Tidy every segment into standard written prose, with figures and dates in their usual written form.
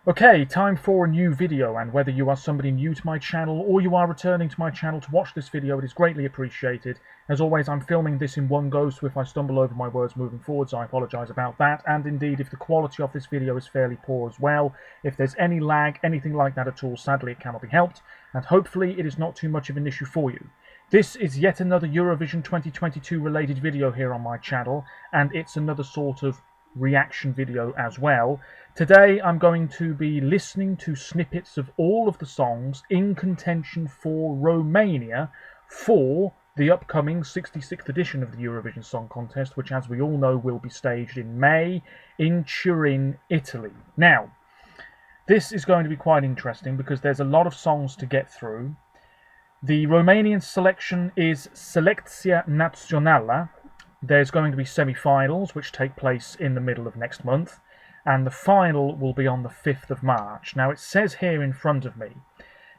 Okay, time for a new video, and whether you are somebody new to my channel or you are returning to my channel to watch this video, it is greatly appreciated. As always, I'm filming this in one go, so if I stumble over my words moving forwards, I apologise about that, and indeed if the quality of this video is fairly poor as well, if there's any lag, anything like that at all, sadly it cannot be helped, and hopefully it is not too much of an issue for you. This is yet another Eurovision 2022 related video here on my channel, and it's another sort of reaction video as well. Today I'm going to be listening to snippets of all of the songs in contention for Romania for the upcoming 66th edition of the Eurovision Song Contest, which, as we all know, will be staged in May in Turin, Italy. Now, this is going to be quite interesting because there's a lot of songs to get through. The Romanian selection is Selecția Naționala. There's going to be semi-finals, which take place in the middle of next month, and the final will be on the 5th of March. Now, it says here in front of me,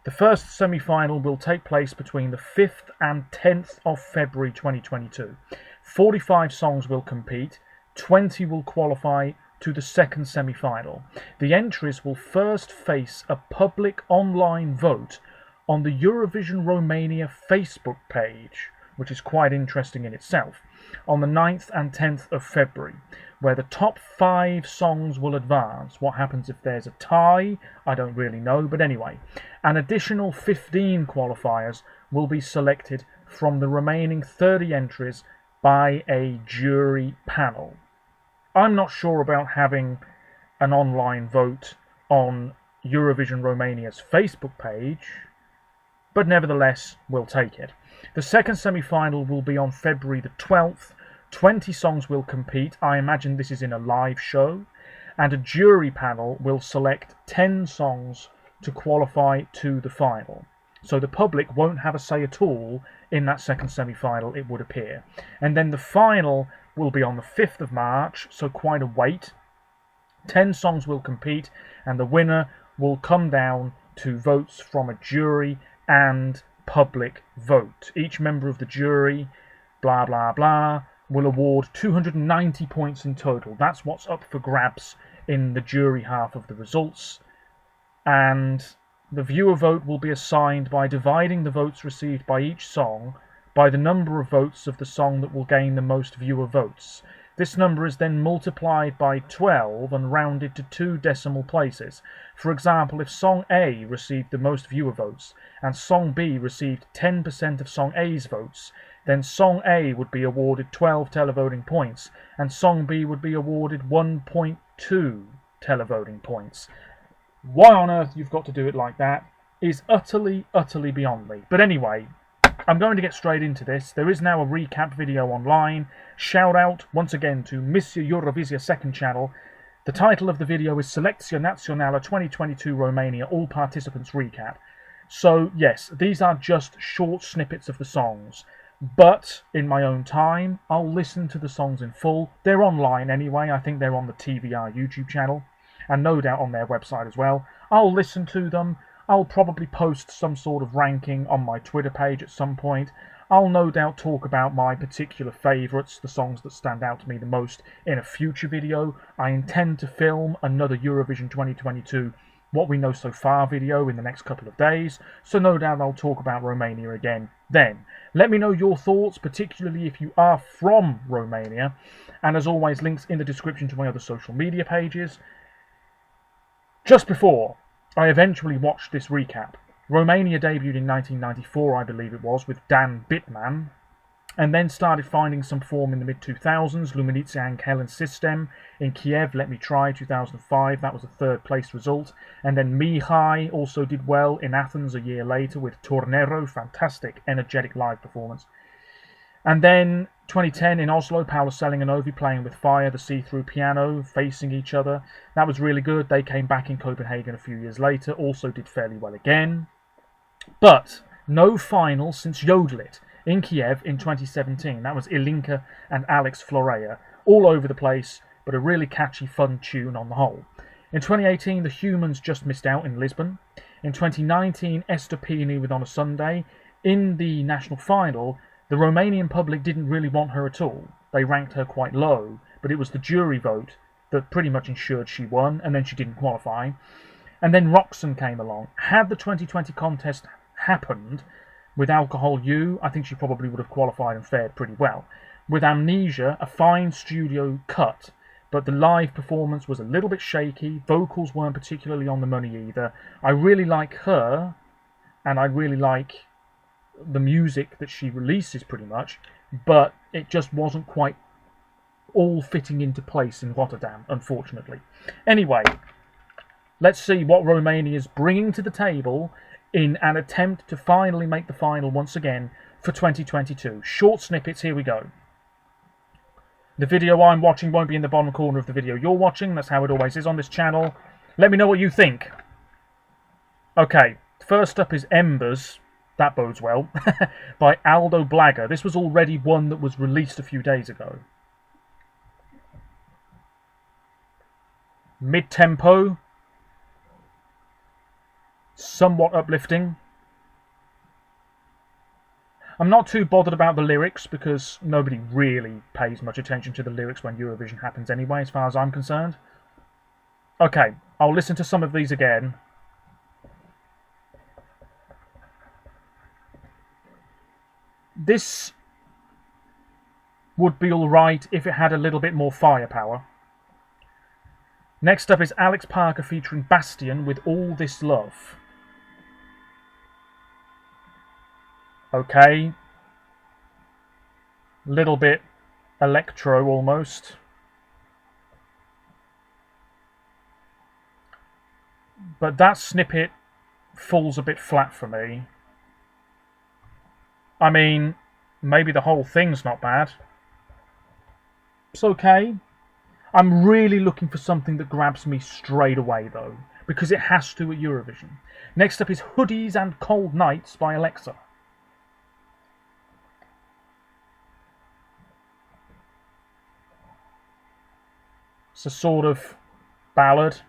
the first semi-final will take place between the 5th and 10th of February 2022. 45 songs will compete, 20 will qualify to the second semi-final. The entries will first face a public online vote on the Eurovision Romania Facebook page, which is quite interesting in itself, on the 9th and 10th of February, where the top 5 songs will advance. What happens if there's a tie? I don't really know, but anyway. An additional 15 qualifiers will be selected from the remaining 30 entries by a jury panel. I'm not sure about having an online vote on Eurovision Romania's Facebook page, but nevertheless, we'll take it. The second semi-final will be on February the 12th. 20 songs will compete. I imagine this is in a live show. And a jury panel will select 10 songs to qualify to the final. So the public won't have a say at all in that second semi-final, it would appear. And then the final will be on the 5th of March, so quite a wait. 10 songs will compete, and the winner will come down to votes from a jury and public vote. Each member of the jury, blah blah blah, will award 290 points in total. That's what's up for grabs in the jury half of the results, and the viewer vote will be assigned by dividing the votes received by each song by the number of votes of the song that will gain the most viewer votes. This number is then multiplied by 12 and rounded to 2 decimal places. For example, if Song A received the most viewer votes and Song B received 10% of Song A's votes, then Song A would be awarded 12 televoting points and Song B would be awarded 1.2 televoting points. Why on earth you've got to do it like that is utterly beyond me. But anyway, I'm going to get straight into this. There is now a recap video online. Shout out once again to Monsieur Eurovision second channel. The title of the video is Selecția Naționala 2022 Romania All Participants Recap. So yes, these are just short snippets of the songs, but in my own time I'll listen to the songs in full. They're online anyway. I think they're on the TVR YouTube channel, and no doubt on their website as well. I'll listen to them. I'll probably post some sort of ranking on my Twitter page at some point. I'll no doubt talk about my particular favourites, the songs that stand out to me the most, in a future video. I intend to film another Eurovision 2022 What We Know So Far video in the next couple of days, so no doubt I'll talk about Romania again then. Let me know your thoughts, particularly if you are from Romania, and as always, links in the description to my other social media pages. Just before I eventually watched this recap, Romania debuted in 1994, I believe it was, with Dan Bitman, and then started finding some form in the mid-2000s, Luminița and Helen System, in Kiev, Let Me Try, 2005, that was a third place result, and then Mihai also did well in Athens a year later with Tornero, fantastic, energetic live performance. And then 2010 in Oslo, Paolo Selling and Ovi playing with fire, the see-through piano, facing each other. That was really good. They came back in Copenhagen a few years later, also did fairly well again. But no final since Yodel It in Kiev in 2017. That was Ilinka and Alex Florea. All over the place, but a really catchy, fun tune on the whole. In 2018, the Humans just missed out in Lisbon. In 2019, Esther Pini with On a Sunday. In the national final, the Romanian public didn't really want her at all. They ranked her quite low, but it was the jury vote that pretty much ensured she won, and then she didn't qualify. And then Roxanne came along. Had the 2020 contest happened with Alcohol U, I think she probably would have qualified and fared pretty well. With Amnesia, a fine studio cut, but the live performance was a little bit shaky. Vocals weren't particularly on the money either. I really like her, and I really like the music that she releases pretty much, but it just wasn't quite all fitting into place in Rotterdam, unfortunately. Anyway, let's see what Romania is bringing to the table in an attempt to finally make the final once again for 2022. Short snippets, here we go. The video I'm watching won't be in the bottom corner of the video you're watching. That's how it always is on this channel. Let me know what you think. Okay, first up is Embers. That bodes well. By Aldo Blaga. This was already one that was released a few days ago. Mid-tempo. Somewhat uplifting. I'm not too bothered about the lyrics because nobody really pays much attention to the lyrics when Eurovision happens anyway, as far as I'm concerned. Okay, I'll listen to some of these again. This would be alright if it had a little bit more firepower. Next up is Alex Parker featuring Bastian with All This Love. Okay. Little bit electro almost. But that snippet falls a bit flat for me. I mean, maybe the whole thing's not bad. It's okay. I'm really looking for something that grabs me straight away though, because it has to at Eurovision. Next up is Hoodies and Cold Nights by Alexa. It's a sort of ballad.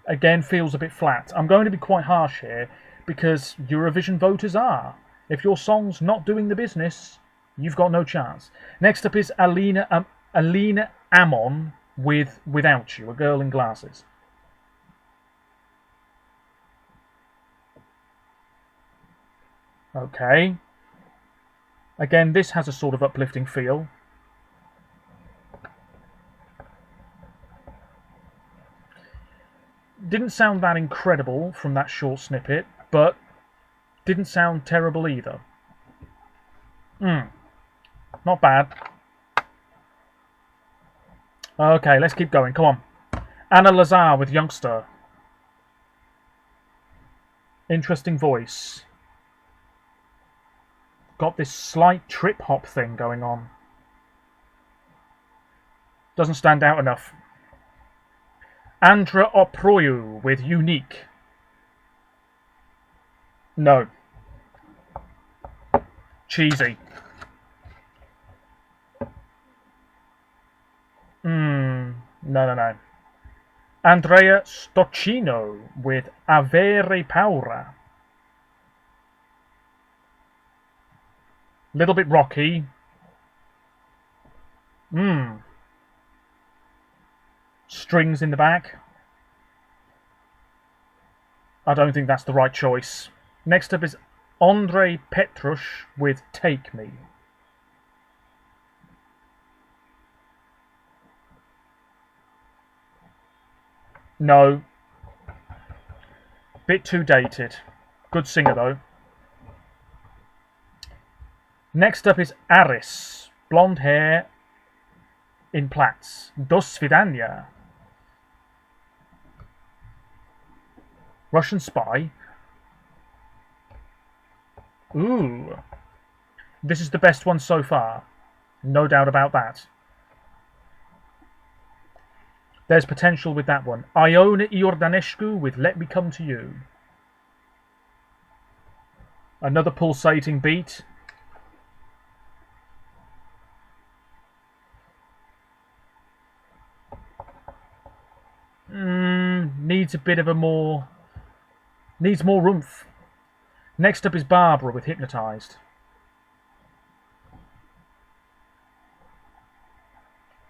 Again, feels a bit flat. I'm going to be quite harsh here because Eurovision voters are. If your song's not doing the business, you've got no chance. Next up is Alina Amon with Without You, A Girl in Glasses. Okay. Again, this has a sort of uplifting feel. Didn't sound that incredible from that short snippet, but didn't sound terrible either. Not bad. Okay, let's keep going. Come on. Anna Lazar with Youngster. Interesting voice. Got this slight trip-hop thing going on. Doesn't stand out enough. Andra Oproiu with Unique. No. Cheesy. No. Andrea Stoccino with Avere Paura. Little bit rocky. Strings in the back. I don't think that's the right choice. Next up is Andrei Petrush with Take Me. No. Bit too dated. Good singer though. Next up is Aris. Blonde hair in plaits. Do Svidania. Russian Spy. Ooh. This is the best one so far. No doubt about that. There's potential with that one. Iona Iordanescu with Let Me Come to You. Another pulsating beat. Needs a bit of a more... Needs more oomph. Next up is Barbara with Hypnotised.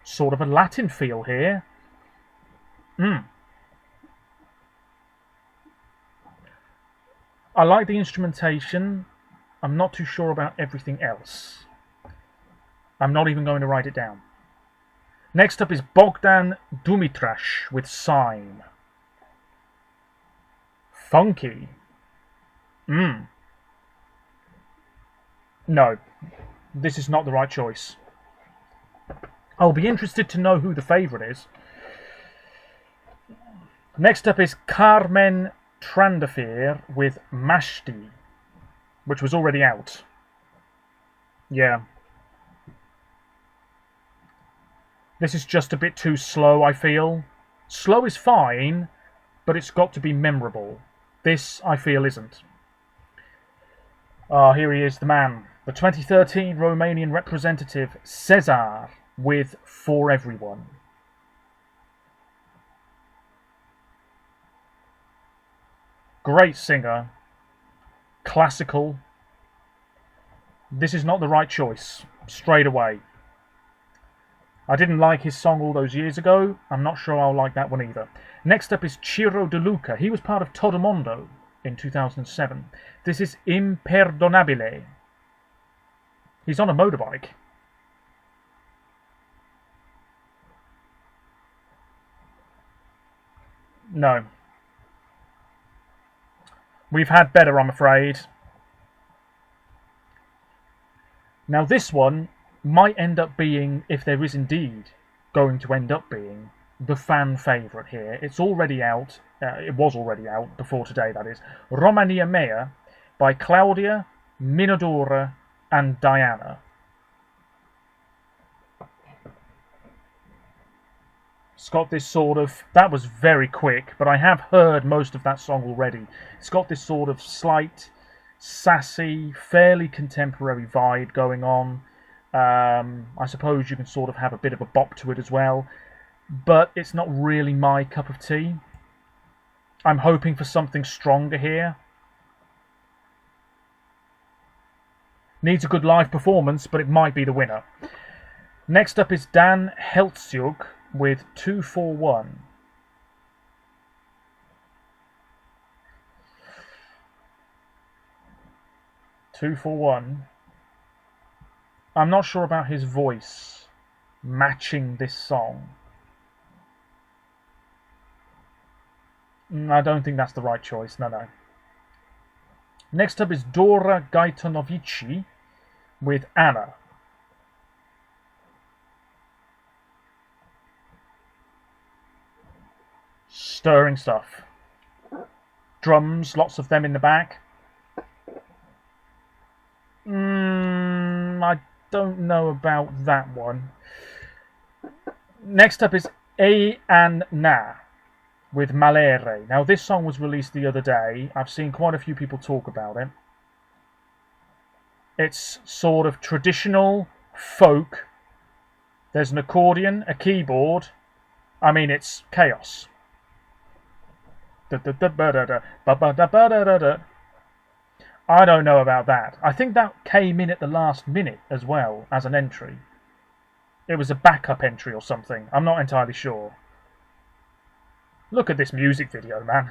Sort of a Latin feel here. I like the instrumentation. I'm not too sure about everything else. I'm not even going to write it down. Next up is Bogdan Dumitrash with Sign. Funky. No, this is not the right choice. I'll be interested to know who the favourite is. Next up is Carmen Trandafir with Mashti, which was already out. Yeah. This is just a bit too slow, I feel. Slow is fine, but it's got to be memorable. This, I feel, isn't. Here he is, the man. The 2013 Romanian representative, Cesar, with For Everyone. Great singer. Classical. This is not the right choice. Straight away. I didn't like his song all those years ago. I'm not sure I'll like that one either. Next up is Ciro De Luca. He was part of Todo Mondo in 2007. This is Imperdonabile. He's on a motorbike. No. We've had better, I'm afraid. Now this one might end up being, if there is indeed going to end up being, the fan favourite here. It's already out. It was already out, before today that is. Romania Mea by Claudia, Minodora and Diana. It's got this sort of... That was very quick, but I have heard most of that song already. It's got this sort of slight, sassy, fairly contemporary vibe going on. I suppose you can sort of have a bit of a bop to it as well, but it's not really my cup of tea. I'm hoping for something stronger here. Needs a good live performance, but it might be the winner. Next up is Dan Heltziuk with 241. I'm not sure about his voice matching this song. I don't think that's the right choice, no. Next up is Dora Gaitanovici with Anna. Stirring stuff. Drums, lots of them in the back. I don't know about that one. Next up is A and Na with Malere. Now this song was released the other day. I've seen quite a few people talk about it. It's sort of traditional folk. There's an accordion, a keyboard. I mean, it's chaos. I don't know about that. I think that came in at the last minute as well as an entry. It was a backup entry or something. I'm not entirely sure. Look at this music video, man.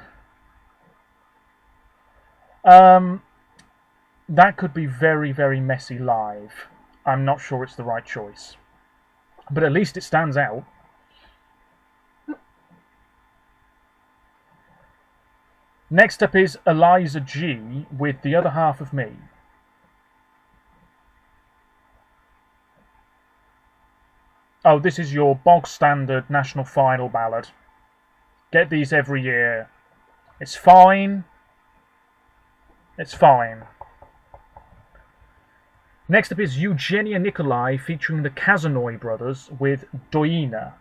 That could be very, very messy live. I'm not sure it's the right choice. But at least it stands out. Next up is Eliza G with The Other Half of Me. Oh, this is your bog standard national final ballad. Get these every year. It's fine. It's fine. Next up is Eugenia Nicolai featuring the Kazanoy brothers with Doina.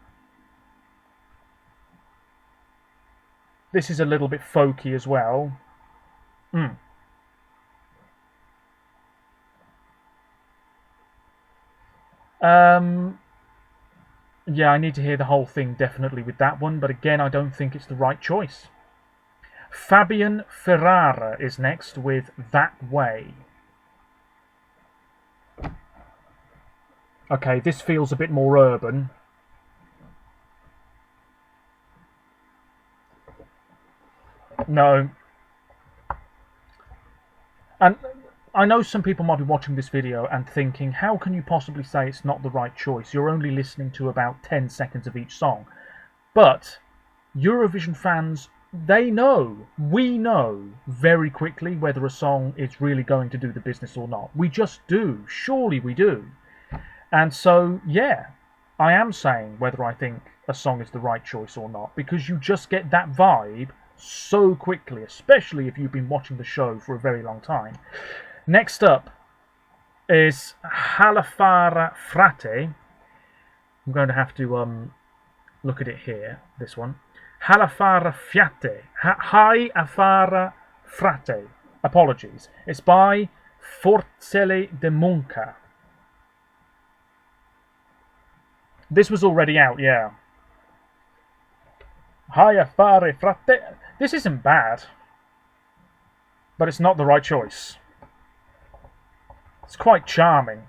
This is a little bit folky as well. Yeah, I need to hear the whole thing definitely with that one, but again, I don't think it's the right choice. Fabian Ferrara is next with That Way. Okay, this feels a bit more urban. No. And I know some people might be watching this video and thinking, how can you possibly say it's not the right choice? You're only listening to about 10 seconds of each song. But Eurovision fans, they know, we know very quickly whether a song is really going to do the business or not. We just do. Surely we do. And so, yeah, I am saying whether I think a song is the right choice or not, because you just get that vibe so quickly, especially if you've been watching the show for a very long time. Next up is Halafara Frate. I'm going to have to look at it here, this one. Halafara Fiate. Hai Afara Frate. Apologies. It's by Forcele de Munca. This was already out, yeah. Hai Afare Frate. This isn't bad, but it's not the right choice. It's quite charming.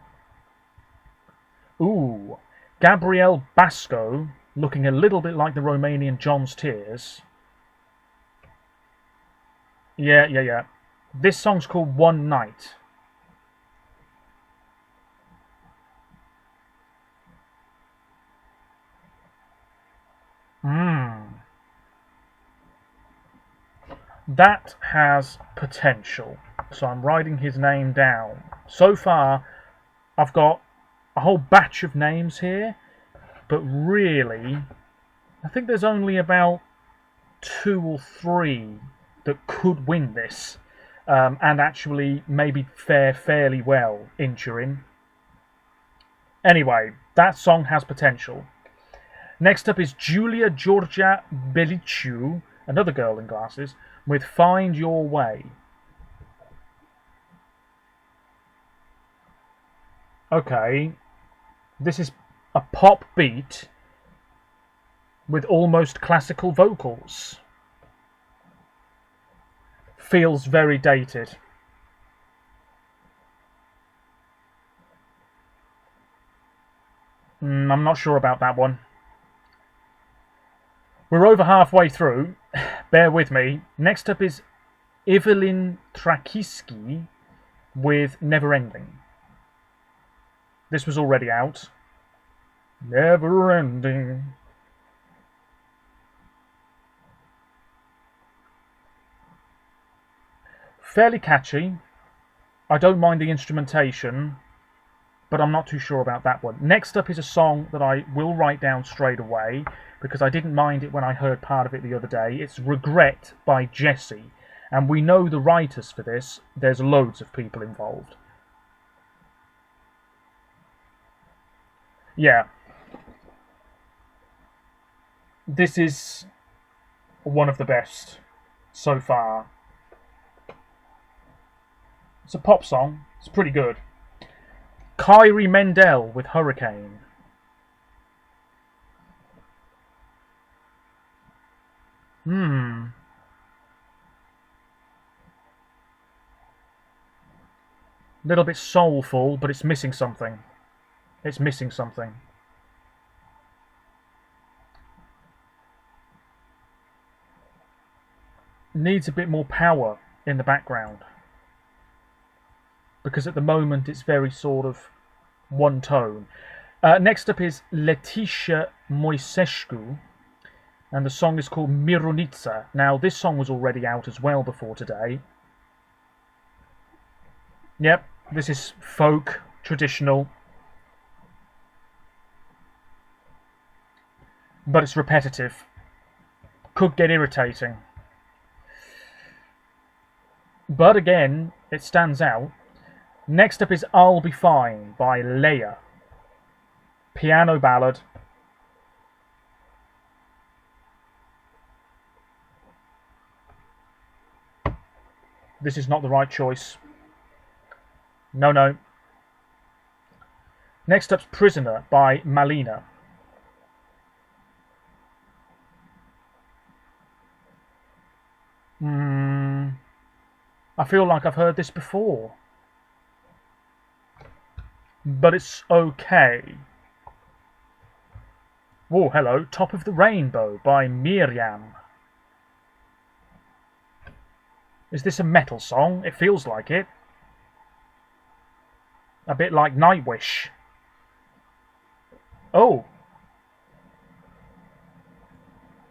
Ooh, Gabriel Basco, looking a little bit like the Romanian John's Tears. Yeah. This song's called One Night. That has potential. So I'm writing his name down. So far, I've got a whole batch of names here, but really, I think there's only about 2 or 3 that could win this, and actually maybe fare fairly well in Turin. Anyway, that song has potential. Next up is Julia Georgia Beliciu, another girl in glasses, with Find Your Way. Okay, this is a pop beat with almost classical vocals. Feels very dated. I'm not sure about that one. We're over halfway through. Bear with me. Next up is Evelyn Trakiski with Never Ending. This was already out. Never Ending. Fairly catchy. I don't mind the instrumentation, but I'm not too sure about that one. Next up is a song that I will write down straight away, because I didn't mind it when I heard part of it the other day. It's Regret by Jessie, and we know the writers for this. There's loads of people involved. Yeah. This is one of the best so far. It's a pop song. It's pretty good. Kyrie Mendel with Hurricane. Little bit soulful, but it's missing something. It's missing something. Needs a bit more power in the background, because at the moment it's very sort of one tone. Next up is Letitia Moisescu, and the song is called Mironica. Now, this song was already out as well before today. Yep, this is folk, traditional, but it's repetitive. Could get irritating. But again, it stands out. Next up is I'll Be Fine by Leia. Piano ballad. This is not the right choice. No. Next up's Prisoner by Malina. I feel like I've heard this before, but it's okay. Oh, hello. Top of the Rainbow by Miriam. Is this a metal song? It feels like it. A bit like Nightwish. Oh.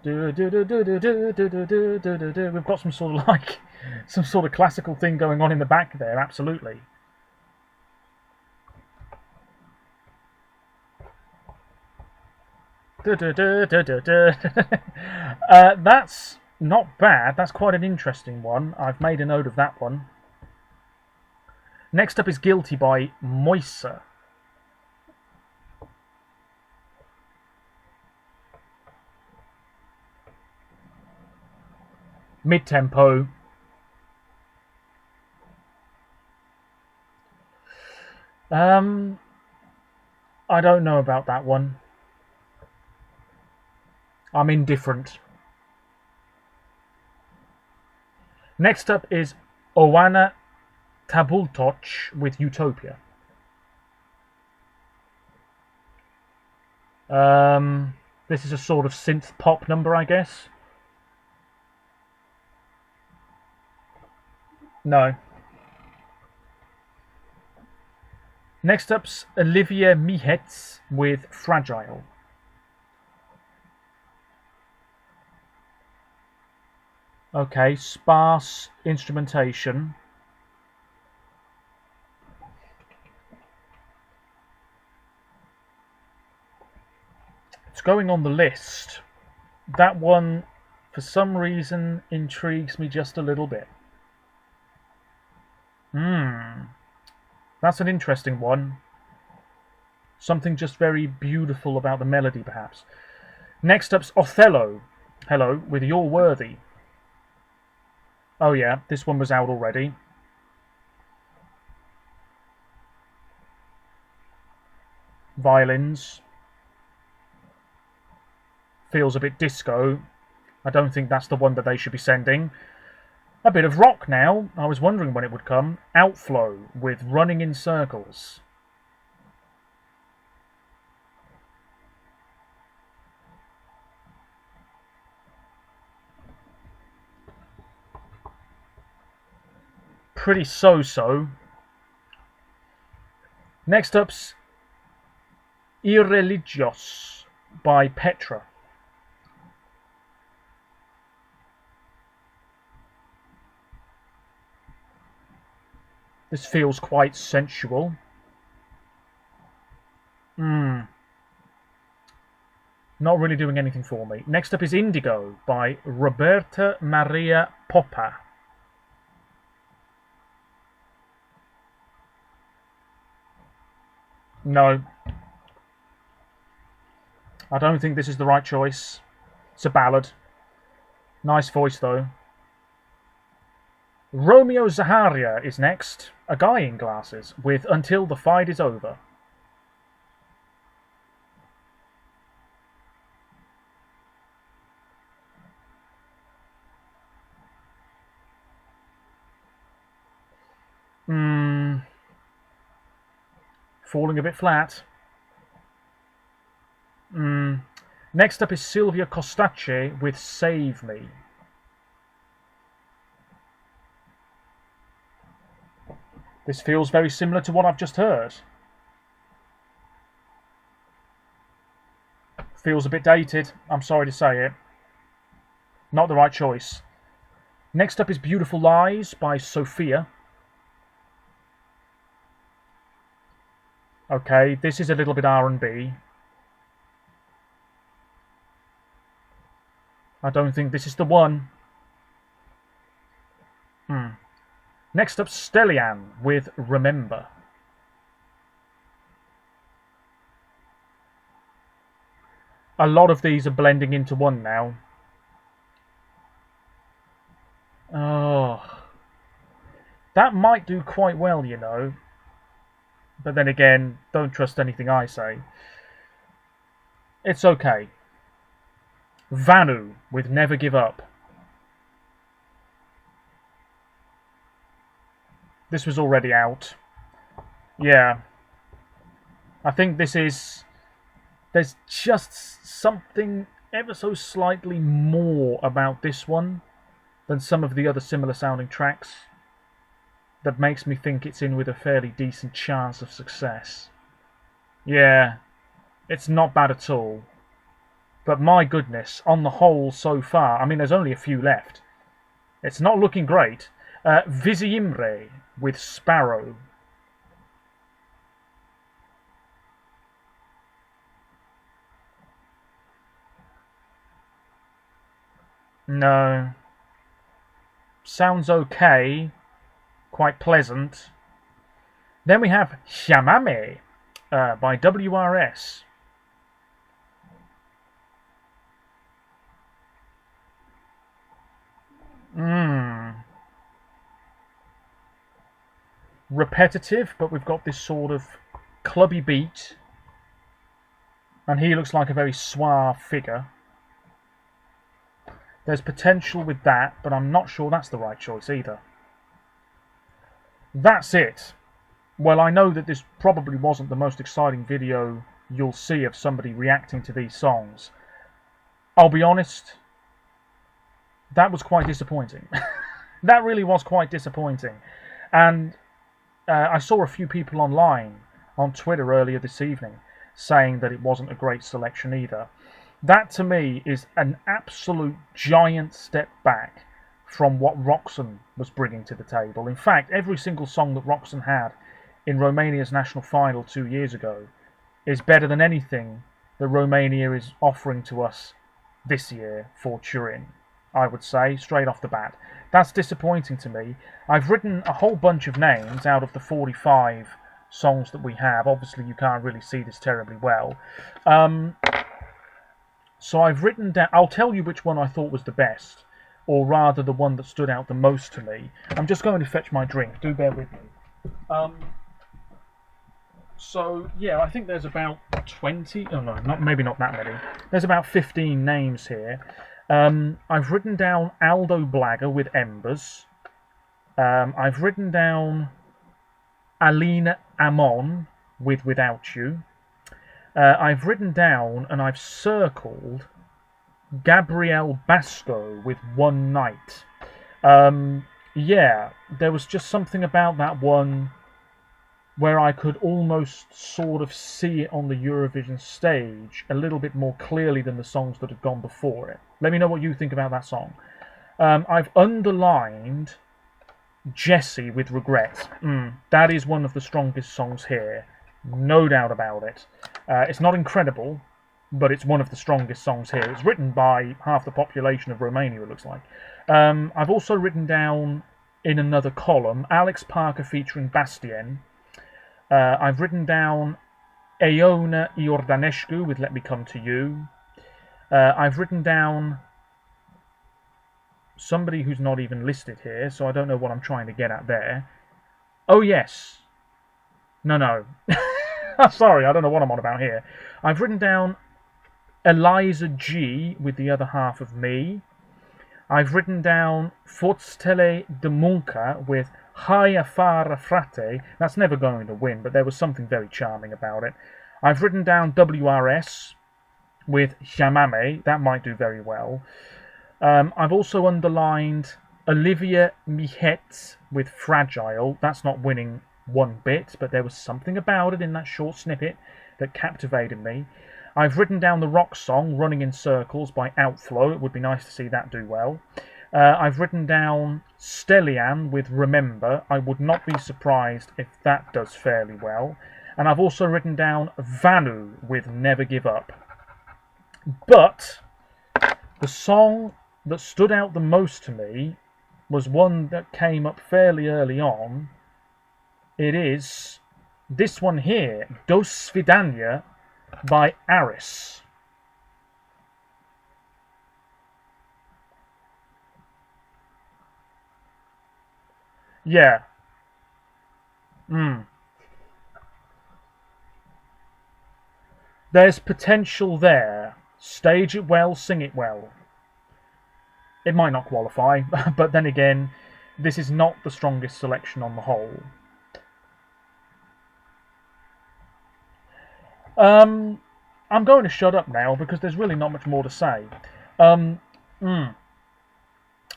We've got some sort of like some sort of classical thing going on in the back there, absolutely. That's not bad. That's quite an interesting one. I've made a note of that one. Next up is Guilty by Moise. Mid-tempo. I don't know about that one. I'm indifferent. Next up is Oana Tabultoch with Utopia. This is a sort of synth pop number, I guess. No. Next up's Olivia Mihetz with Fragile. Okay, sparse instrumentation. It's going on the list. That one, for some reason, intrigues me just a little bit. That's an interesting one. Something just very beautiful about the melody, perhaps. Next up's Othello. Hello, with You're Worthy. Oh yeah, this one was out already. Violins. Feels a bit disco. I don't think that's the one that they should be sending. A bit of rock now. I was wondering when it would come. Outflow with Running in Circles. Pretty so-so. Next up's Irreligios by Petra. This feels quite sensual. Not really doing anything for me. Next up is Indigo by Roberta Maria Poppa. No. I don't think this is the right choice. It's a ballad. Nice voice though. Romeo Zaharia is next, a guy in glasses, with Until the Fight is Over. Falling a bit flat. Next up is Silvia Costace with Save Me. This feels very similar to what I've just heard. Feels a bit dated, I'm sorry to say it. Not the right choice. Next up is Beautiful Lies by Sophia. Okay, this is a little bit R&B. I don't think this is the one. Next up, Stellian with Remember. A lot of these are blending into one now. Oh, that might do quite well, you know. But then again, don't trust anything I say. It's okay. Vanu with Never Give Up. This was already out. Yeah. I think this is... There's just something ever so slightly more about this one than some of the other similar sounding tracks, that makes me think it's in with a fairly decent chance of success. Yeah, it's not bad at all. But my goodness, on the whole so far, I mean there's only a few left. It's not looking great. Vizimre with Sparrow. No. Sounds okay. Quite pleasant. Then we have Shamame by WRS. Repetitive, but we've got this sort of clubby beat. And he looks like a very suave figure. There's potential with that, but I'm not sure that's the right choice either. That's it. Well, I know that this probably wasn't the most exciting video you'll see of somebody reacting to these songs. I'll be honest, that was quite disappointing. That really was quite disappointing. And I saw a few people online, on Twitter earlier this evening, saying that it wasn't a great selection either. That to me is an absolute giant step back from what Roxanne was bringing to the table. In fact, every single song that Roxanne had in Romania's national final 2 years ago is better than anything that Romania is offering to us this year for Turin, I would say, straight off the bat. That's disappointing to me. I've written a whole bunch of names out of the 45 songs that we have. Obviously, you can't really see this terribly well. So I've written down... I'll tell you which one I thought was the best, or rather the one that stood out the most to me. I'm just going to fetch my drink. Do bear with me. So, yeah, I think there's about 20... Oh, no, maybe not that many. There's about 15 names here. I've written down Aldo Blagger with Embers. I've written down Alina Amon with Without You. I've written down and I've circled Gabrielle Basco with One Night. Yeah, there was just something about that one where I could almost sort of see it on the Eurovision stage a little bit more clearly than the songs that had gone before it. Let me know what you think about that song. I've underlined Jessie with Regret. That is one of the strongest songs here. No doubt about it. It's not incredible, but it's one of the strongest songs here. It's written by half the population of Romania, it looks like. I've also written down, in another column, Alex Parker featuring Bastien. I've written down Eona Iordanescu with Let Me Come to You. I've written down somebody who's not even listed here, so I don't know what I'm trying to get at there. Oh, yes. No. Sorry, I don't know what I'm on about here. I've written down Eliza G with The Other Half of Me. I've written down Forstele de Munca with Haia Fara Frate. That's never going to win, but there was something very charming about it. I've written down WRS with Shamame. That might do very well. I've also underlined Olivia Mihetz with Fragile. That's not winning one bit, but there was something about it in that short snippet that captivated me. I've written down the rock song Running in Circles by Outflow. It would be nice to see that do well. I've written down Stellian with Remember. I would not be surprised if that does fairly well. And I've also written down Vanu with Never Give Up. But the song that stood out the most to me was one that came up fairly early on. It is this one here, Do Svidania by Aris. Yeah. There's potential there. Stage it well, sing it well. It might not qualify, but then again, this is not the strongest selection on the whole. I'm going to shut up now because there's really not much more to say.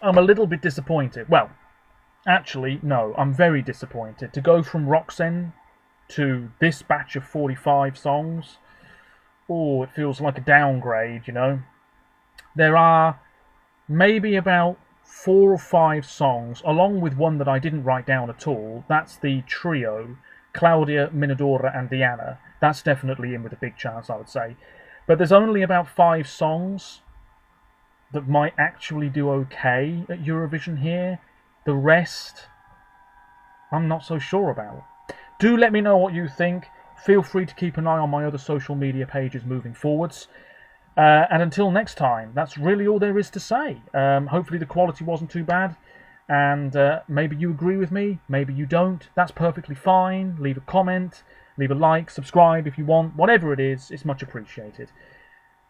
I'm a little bit disappointed. Well, actually, no, I'm very disappointed. To go from Roxen to this batch of 45 songs, oh, it feels like a downgrade, you know. There are maybe about 4 or 5 songs, along with one that I didn't write down at all. That's the trio, Claudia, Minadora and Diana. That's definitely in with a big chance, I would say. But there's only about 5 songs that might actually do okay at Eurovision here. The rest, I'm not so sure about. Do let me know what you think. Feel free to keep an eye on my other social media pages moving forwards. And until next time, that's really all there is to say. Hopefully the quality wasn't too bad. And maybe you agree with me, maybe you don't. That's perfectly fine. Leave a comment, leave a like, subscribe if you want. Whatever it is, it's much appreciated.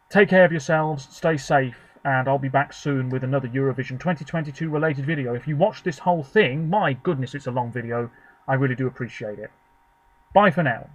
Take care of yourselves, stay safe, and I'll be back soon with another Eurovision 2022 related video. If you watch this whole thing, my goodness, it's a long video. I really do appreciate it. Bye for now.